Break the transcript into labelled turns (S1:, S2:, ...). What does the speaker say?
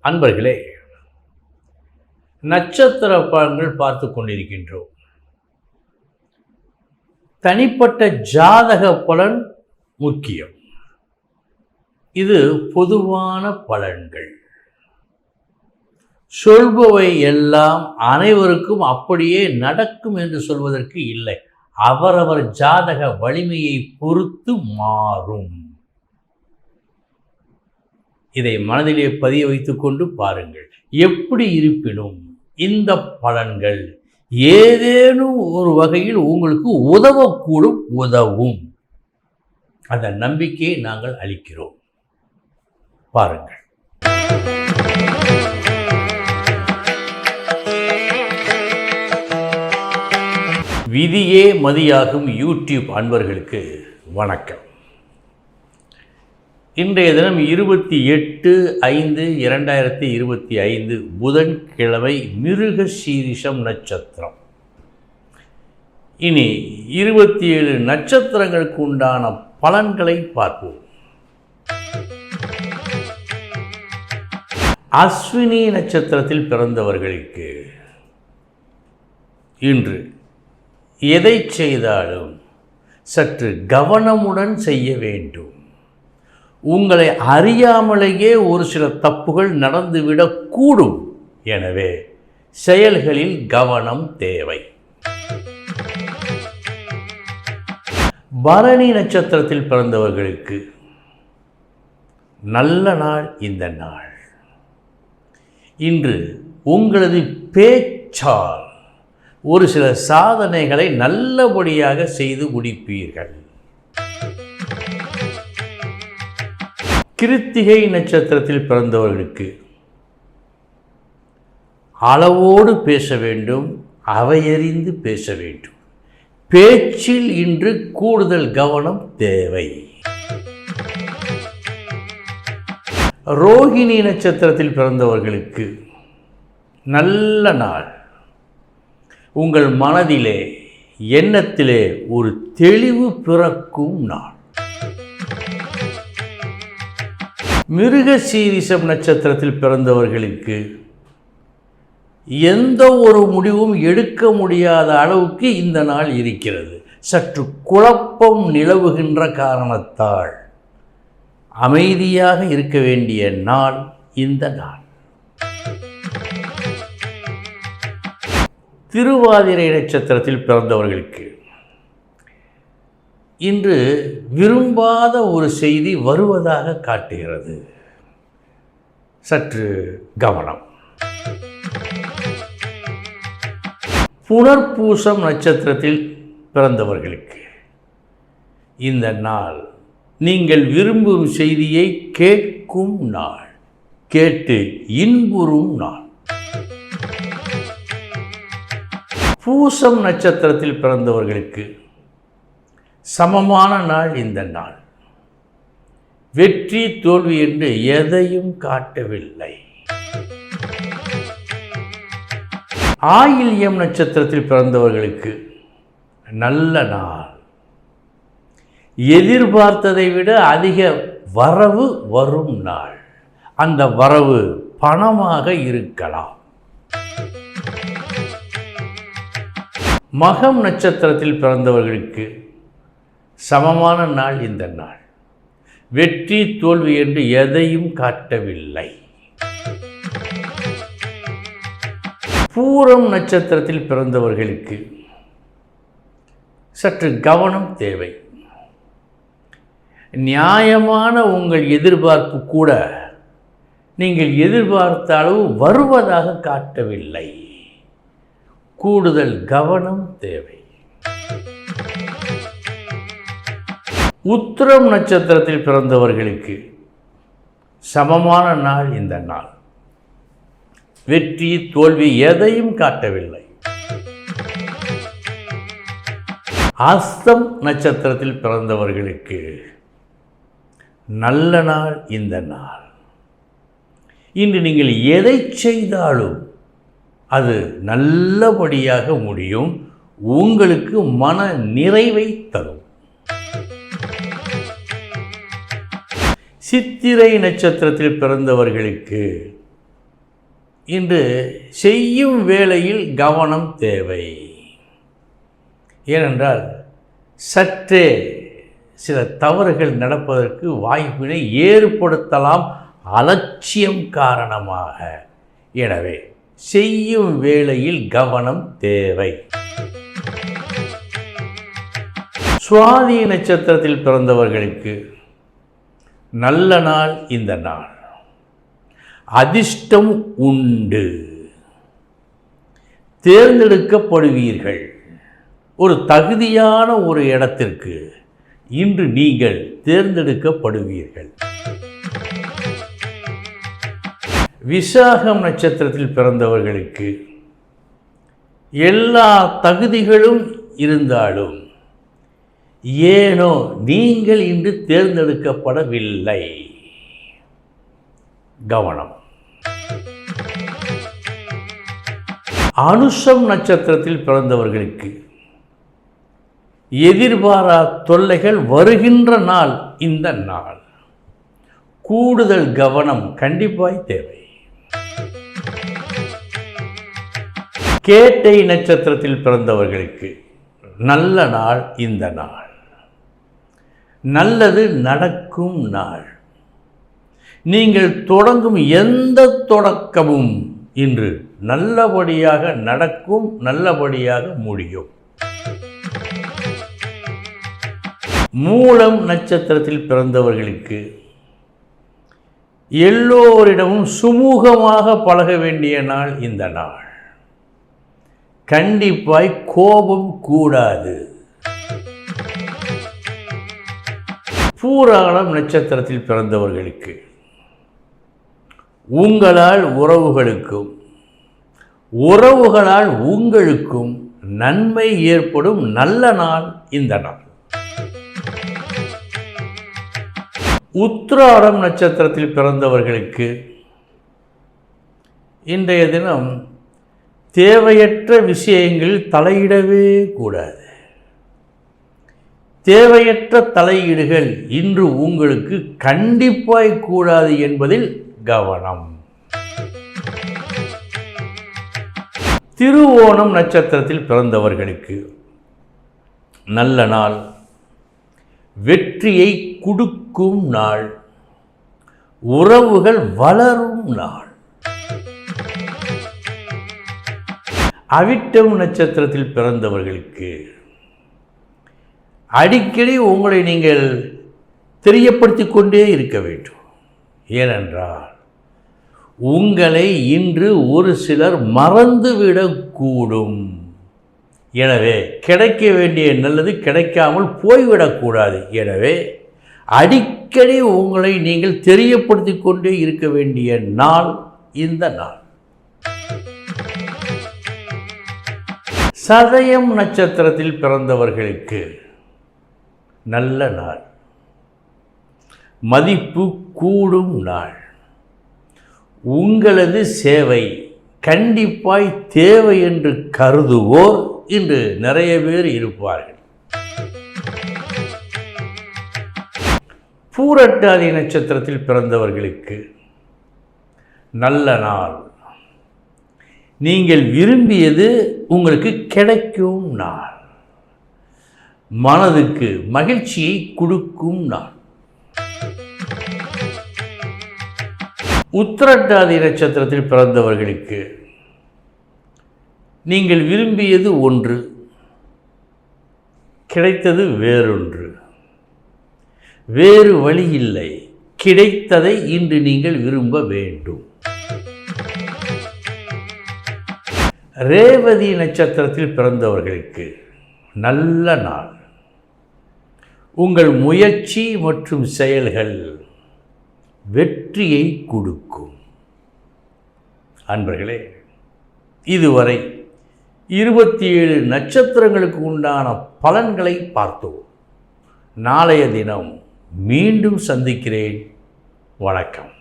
S1: அன்பர்களே, நட்சத்திர பலன்கள் பார்த்து கொண்டிருக்கின்றோம். தனிப்பட்ட ஜாதக பலன் முக்கியம். இது பொதுவான பலன்கள். சொல்பவை எல்லாம் அனைவருக்கும் அப்படியே நடக்கும் என்று சொல்வதற்கு இல்லை. அவரவர் ஜாதக வலிமையை பொறுத்து மாறும். இதை மனதிலே பதிய வைத்துக் கொண்டு பாருங்கள். எப்படி இருப்பினும் இந்த பலன்கள் ஏதேனும் ஒரு வகையில் உங்களுக்கு உதவும். அந்த நம்பிக்கையை நாங்கள் அளிக்கிறோம். பாருங்கள். விதியே மதியாகும் யூடியூப் அன்பர்களுக்கு வணக்கம். இன்றைய தினம் 28/5/2025 புதன்கிழமை, மிருகசீரிஷம் நட்சத்திரம். இனி 27 நட்சத்திரங்களுக்கு உண்டான பலன்களை பார்ப்போம். அஸ்வினி நட்சத்திரத்தில் பிறந்தவர்களுக்கு இன்று எதை செய்தாலும் சற்று கவனமுடன் செய்ய வேண்டும். உங்களை அறியாமலேயே ஒரு சில தப்புகள் நடந்துவிடக்கூடும். எனவே செயல்களில் கவனம் தேவை. பரணி நட்சத்திரத்தில் பிறந்தவர்களுக்கு நல்ல நாள் இந்த நாள். இன்று உங்களது பேச்சால் ஒரு சில சாதனைகளை நல்லபடியாக செய்து முடிப்பீர்கள். கிருத்திகை நட்சத்திரத்தில் பிறந்தவர்களுக்கு அளவோடு பேச வேண்டும், அவையறிந்து பேச வேண்டும். பேச்சில் இன்று கூடுதல் கவனம் தேவை. ரோகிணி நட்சத்திரத்தில் பிறந்தவர்களுக்கு நல்ல நாள். உங்கள் மனதிலே, எண்ணத்திலே ஒரு தெளிவு பிறக்கும் நாள். மிருகசீரிஷம் நட்சத்திரத்தில் பிறந்தவர்களுக்கு எந்த ஒரு முடிவும் எடுக்க முடியாத அளவுக்கு இந்த நாள் இருக்கிறது. சற்று குழப்பம் நிலவுகின்ற காரணத்தால் அமைதியாக இருக்க வேண்டிய நாள் இந்த நாள். திருவாதிரை நட்சத்திரத்தில் பிறந்தவர்களுக்கு இன்று விரும்பாத ஒரு செய்தி வருவதாக காட்டுகிறது. சற்று கவனம். புனர்பூசம் நட்சத்திரத்தில் பிறந்தவர்களுக்கு இந்த நாள் நீங்கள் விரும்பும் செய்தியை கேட்கும் நாள், கேட்டு இன்புறும் நாள். பூசம் நட்சத்திரத்தில் பிறந்தவர்களுக்கு சமமான நாள் இந்த நாள். வெற்றி தோல்வி என்று எதையும் காட்டவில்லை. ஆயில்யம் நட்சத்திரத்தில் பிறந்தவர்களுக்கு நல்ல நாள். எதிர்பார்த்ததை விட அதிக வரவு வரும் நாள். அந்த வரவு பணமாக இருக்கலாம். மகம் நட்சத்திரத்தில் பிறந்தவர்களுக்கு சமமான நாள் இந்த நாள். வெற்றி தோல்வி என்று எதையும் காட்டவில்லை. பூரம் நட்சத்திரத்தில் பிறந்தவர்களுக்கு சற்று கவனம் தேவை. நியாயமான உங்கள் எதிர்பார்ப்பு கூட நீங்கள் எதிர்பார்த்த அளவு வருவதாக காட்டவில்லை. கூடுதல் கவனம் தேவை. உத்திரம் நட்சத்திரத்தில் பிறந்தவர்களுக்கு சமமான நாள் இந்த நாள். வெற்றி தோல்வி எதையும் காட்டவில்லை. அஸ்தம் நட்சத்திரத்தில் பிறந்தவர்களுக்கு நல்ல நாள் இந்த நாள். இன்று நீங்கள் எதை செய்தாலும் அது நல்லபடியாக முடியும். உங்களுக்கு மன நிறைவை தரும். சித்திரை நட்சத்திரத்தில் பிறந்தவர்களுக்கு இன்று செய்யும் வேளையில் கவனம் தேவை. ஏனென்றால் சற்றே சில தவறுகள் நடப்பதற்கு வாய்ப்பினை ஏற்படுத்தலாம் அலட்சியம் காரணமாக. எனவே செய்யும் வேளையில் கவனம் தேவை. சுவாதி நட்சத்திரத்தில் பிறந்தவர்களுக்கு நல்ல நாள் இந்த நாள். அதிர்ஷ்டம் உண்டு. தேர்ந்தெடுக்கப்படுவீர்கள். ஒரு தகுதியான ஒரு இடத்திற்கு இன்று நீங்கள் தேர்ந்தெடுக்கப்படுவீர்கள். விசாகம் நட்சத்திரத்தில் பிறந்தவர்களுக்கு எல்லா தகுதிகளும் இருந்தாலும் ஏனோ நீங்கள் இன்று தேர்ந்தெடுக்கப்படவில்லை. கவனம். அனுஷம் நட்சத்திரத்தில் பிறந்தவர்களுக்கு எதிர்பாரா தொல்லைகள் வருகின்ற நாள் இந்த நாள். கூடுதல் கவனம் கண்டிப்பாய் தேவை. கேட்டை நட்சத்திரத்தில் பிறந்தவர்களுக்கு நல்ல நாள் இந்த நாள். நல்லது நடக்கும் நாள். நீங்கள் தொடங்கும் எந்த தொடக்கமும் இன்று நல்லபடியாக நடக்கும், நல்லபடியாக முடியும். மூலம் நட்சத்திரத்தில் பிறந்தவர்களுக்கு எல்லோரிடமும் சுமூகமாக பழக வேண்டிய நாள் இந்த நாள். கண்டிப்பாய் கோபம் கூடாது. பூராடம் நட்சத்திரத்தில் பிறந்தவர்களுக்கு உங்களால் உறவுகளுக்கும் உறவுகளால் உங்களுக்கும் நன்மை ஏற்படும் நல்ல நாள் இந்த நாள். உத்திராடம் நட்சத்திரத்தில் பிறந்தவர்களுக்கு இன்றைய தினம் தேவையற்ற விஷயங்களில் தலையிடவே கூடாது. தேவையற்ற தலையீடுகள் இன்று உங்களுக்கு கண்டிப்பாய் கூடாது என்பதில் கவனம். திருவோணம் நட்சத்திரத்தில் பிறந்தவர்களுக்கு நல்ல நாள். வெற்றியை கொடுக்கும் நாள். உறவுகள் வளரும் நாள். அவிட்டம் நட்சத்திரத்தில் பிறந்தவர்களுக்கு அடிக்கடி உங்களை நீங்கள் தெரியப்படுத்திக் கொண்டே இருக்க வேண்டும். ஏனென்றால் உங்களை இன்று ஒரு சிலர் மறந்துவிடக்கூடும். எனவே கிடைக்க வேண்டிய நல்லது கிடைக்காமல் போய்விடக்கூடாது. எனவே அடிக்கடி உங்களை நீங்கள் தெரியப்படுத்திக் கொண்டே இருக்க வேண்டிய நாள் இந்த நாள். சதயம் நட்சத்திரத்தில் பிறந்தவர்களுக்கு நல்ல நாள். மதிப்பு கூடும் நாள். உங்களது சேவை கண்டிப்பாய் தேவை என்று கருதுவோர் இன்று நிறைய பேர் இருப்பார்கள். பூரட்டாதி நட்சத்திரத்தில் பிறந்தவர்களுக்கு நல்ல நாள். நீங்கள் விரும்பியது உங்களுக்கு கிடைக்கும் நாள். மனதுக்கு மகிழ்ச்சியை கொடுக்கும் நாள். உத்திரட்டாதி நட்சத்திரத்தில் பிறந்தவர்களுக்கு நீங்கள் விரும்பியது ஒன்று, கிடைத்தது வேறொன்று. வேறு வழி இல்லை. கிடைத்ததை இன்று நீங்கள் விரும்ப வேண்டும். ரேவதி நட்சத்திரத்தில் பிறந்தவர்களுக்கு நல்ல நாள். உங்கள் முயற்சி மற்றும் செயல்கள் வெற்றியை கொடுக்கும். அன்பர்களே, இதுவரை 27 நட்சத்திரங்களுக்கு உண்டான பலன்களை பார்த்தோம். நாளைய தினம் மீண்டும் சந்திக்கிறேன். வணக்கம்.